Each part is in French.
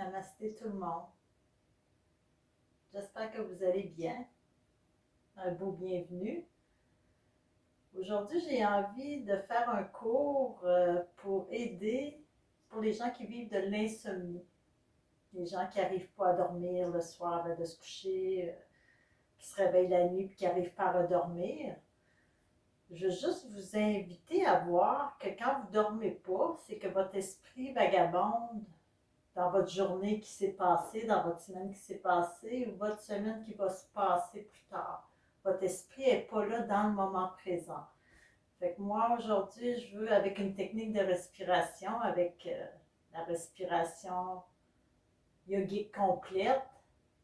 Namasté tout le monde. J'espère que vous allez bien. Un beau bienvenue. Aujourd'hui, j'ai envie de faire un cours pour aider pour les gens qui vivent de l'insomnie. Les gens qui n'arrivent pas à dormir le soir avant de se coucher, qui se réveillent la nuit et qui n'arrivent pas à redormir. Je veux juste vous inviter à voir que quand vous ne dormez pas, c'est que votre esprit vagabonde dans votre journée qui s'est passée, dans votre semaine qui s'est passée ou votre semaine qui va se passer plus tard. Votre esprit n'est pas là dans le moment présent. Fait que moi, aujourd'hui, je veux, avec une technique de respiration, avec la respiration yogique complète,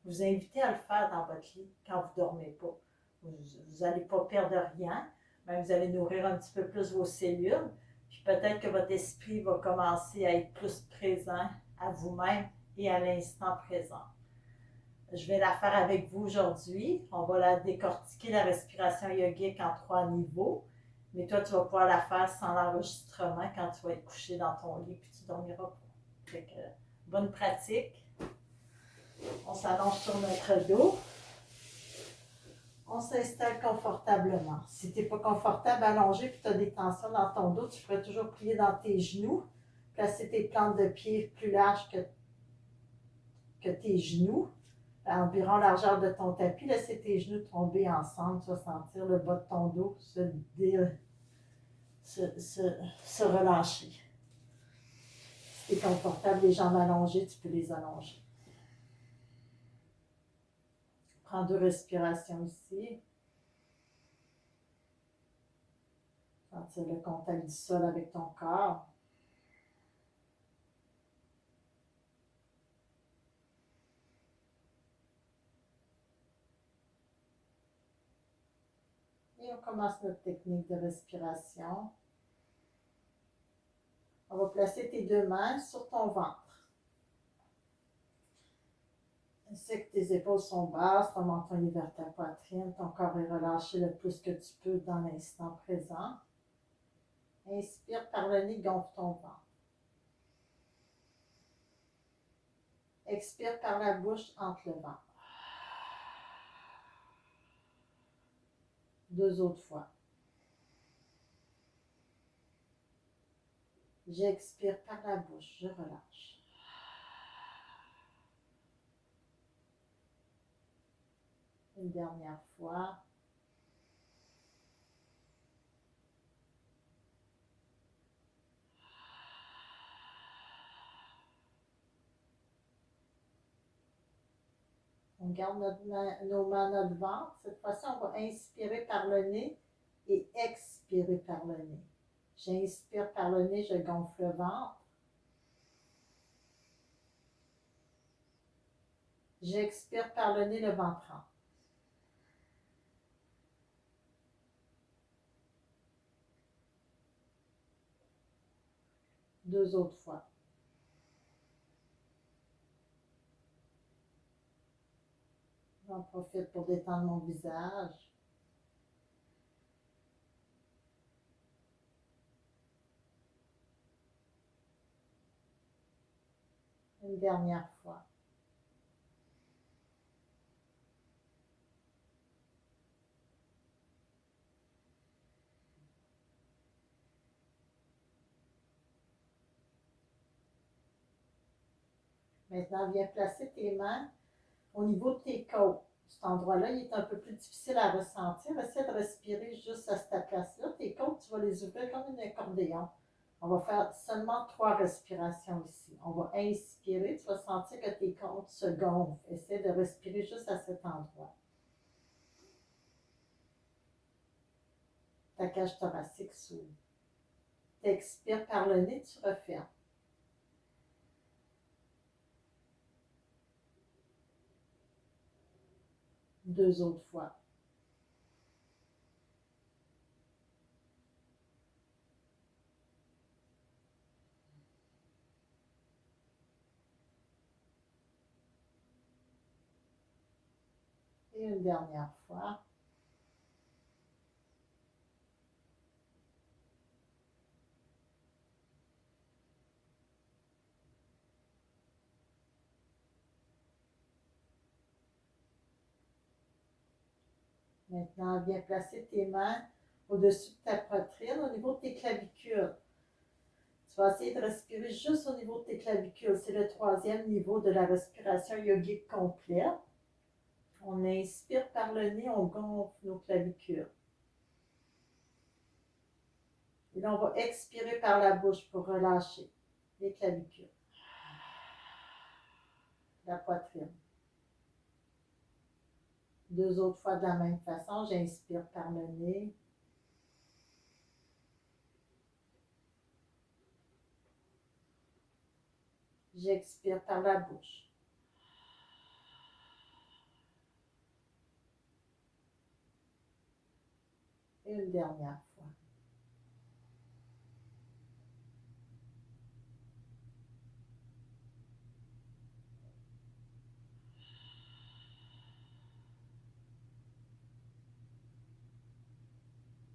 vous inviter à le faire dans votre lit quand vous ne dormez pas. Vous n'allez pas perdre rien, mais vous allez nourrir un petit peu plus vos cellules, puis peut-être que votre esprit va commencer à être plus présent à vous-même et à l'instant présent. Je vais la faire avec vous aujourd'hui. On va la décortiquer, la respiration yogique, en 3 niveaux. Mais toi, tu vas pouvoir la faire sans l'enregistrement quand tu vas être couché dans ton lit puis tu ne dormiras pas. Fait que, bonne pratique. On s'allonge sur notre dos. On s'installe confortablement. Si tu n'es pas confortable allongé et tu as des tensions dans ton dos, tu pourrais toujours plier dans tes genoux, placer tes plantes de pied plus larges que tes genoux, à environ largeur de ton tapis. Laissez tes genoux tomber ensemble. Tu vas sentir le bas de ton dos se relâcher. Si tu es confortable, les jambes allongées, tu peux les allonger. Prends 2 respirations ici. Sentir le contact du sol avec ton corps. Et on commence notre technique de respiration. On va placer tes 2 mains sur ton ventre. C'est que tes épaules sont basses, ton menton est vers ta poitrine, ton corps est relâché le plus que tu peux dans l'instant présent. Inspire par le nez, gonfle ton ventre. Expire par la bouche, entre le ventre. 2 autres fois. J'expire par la bouche, je relâche. Une dernière fois. On garde nos mains à notre ventre. Cette fois-ci, on va inspirer par le nez et expirer par le nez. J'inspire par le nez, je gonfle le ventre. J'expire par le nez, le ventre rentre. Deux autres fois. J'en profite pour détendre mon visage. Une dernière fois. Maintenant, viens placer tes mains au niveau de tes côtes. Cet endroit-là, il est un peu plus difficile à ressentir. Essaie de respirer juste à cette place-là. Tes côtes, tu vas les ouvrir comme un accordéon. On va faire seulement 3 respirations ici. On va inspirer. Tu vas sentir que tes côtes se gonflent. Essaie de respirer juste à cet endroit. Ta cage thoracique s'ouvre. Tu expires par le nez, tu refermes. 2 autres fois. Et une dernière fois. Maintenant, viens placer tes mains au-dessus de ta poitrine, au niveau de tes clavicules. Tu vas essayer de respirer juste au niveau de tes clavicules. C'est le troisième niveau de la respiration yogique complète. On inspire par le nez, on gonfle nos clavicules. Et là, on va expirer par la bouche pour relâcher les clavicules, la poitrine. 2 autres fois de la même façon, j'inspire par le nez. J'expire par la bouche. Et une dernière fois.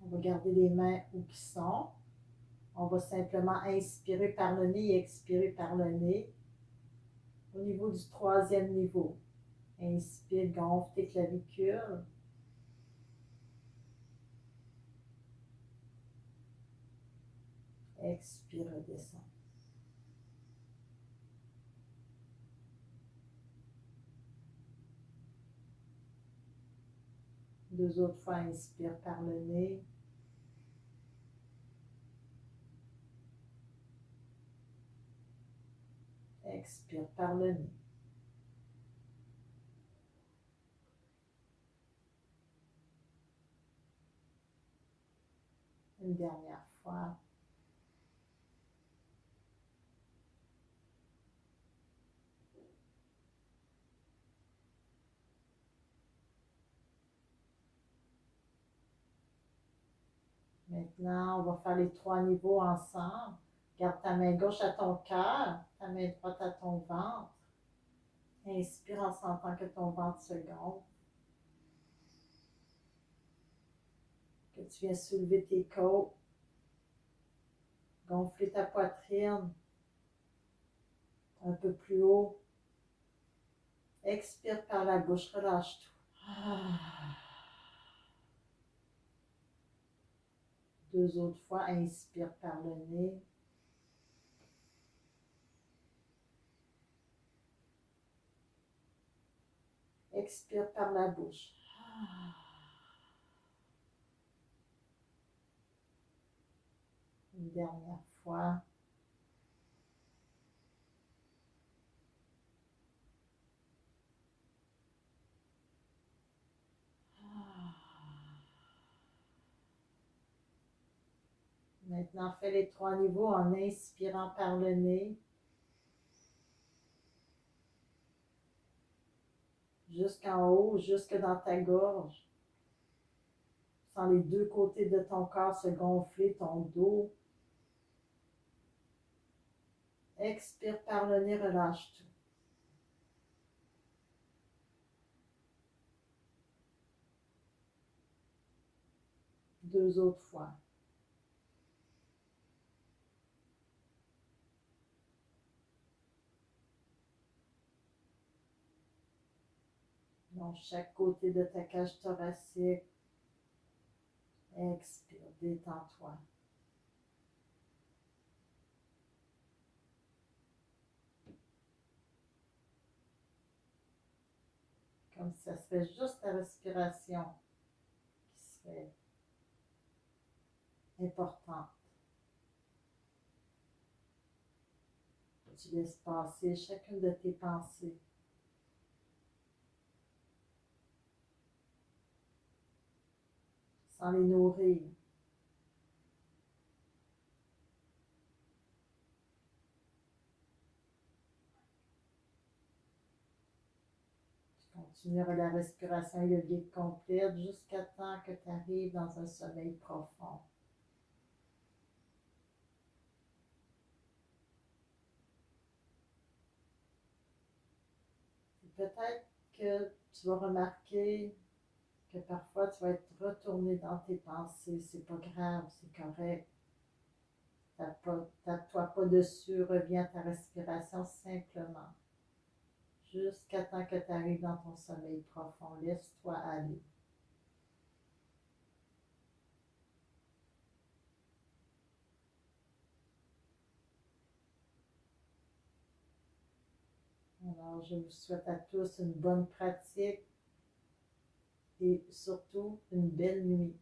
On va garder les mains où qui sont. On va simplement inspirer par le nez et expirer par le nez. Au niveau du troisième niveau. Inspire, gonfle tes clavicules. Expire, redescend. Deux autres fois, inspire par le nez. Expire par le nez. Une dernière fois. Maintenant, on va faire les 3 niveaux ensemble. Garde ta main gauche à ton cœur, ta main droite à ton ventre. Inspire en sentant que ton ventre se gonfle. Que tu viens soulever tes côtes. Gonfler ta poitrine un peu plus haut. Expire par la bouche, relâche tout. 2 autres fois, inspire par le nez. Expire par la bouche. Une dernière fois. Maintenant, fais les 3 niveaux en inspirant par le nez. Jusqu'en haut, jusque dans ta gorge. Sens les 2 côtés de ton corps se gonfler, ton dos. Expire par le nez, relâche tout. 2 autres fois. Donc, chaque côté de ta cage thoracique. Expire, détends-toi. Comme si ça serait juste ta respiration qui serait importante. Tu laisses passer chacune de tes pensées. Sans les nourrir. Tu continueras la respiration yogique complète jusqu'à temps que tu arrives dans un sommeil profond. Peut-être que tu vas remarquer que parfois tu vas être retourné dans tes pensées. C'est pas grave, c'est correct. Tape-toi pas dessus, reviens à ta respiration simplement. Jusqu'à temps que tu arrives dans ton sommeil profond. Laisse-toi aller. Alors, je vous souhaite à tous une bonne pratique et surtout une belle nuit.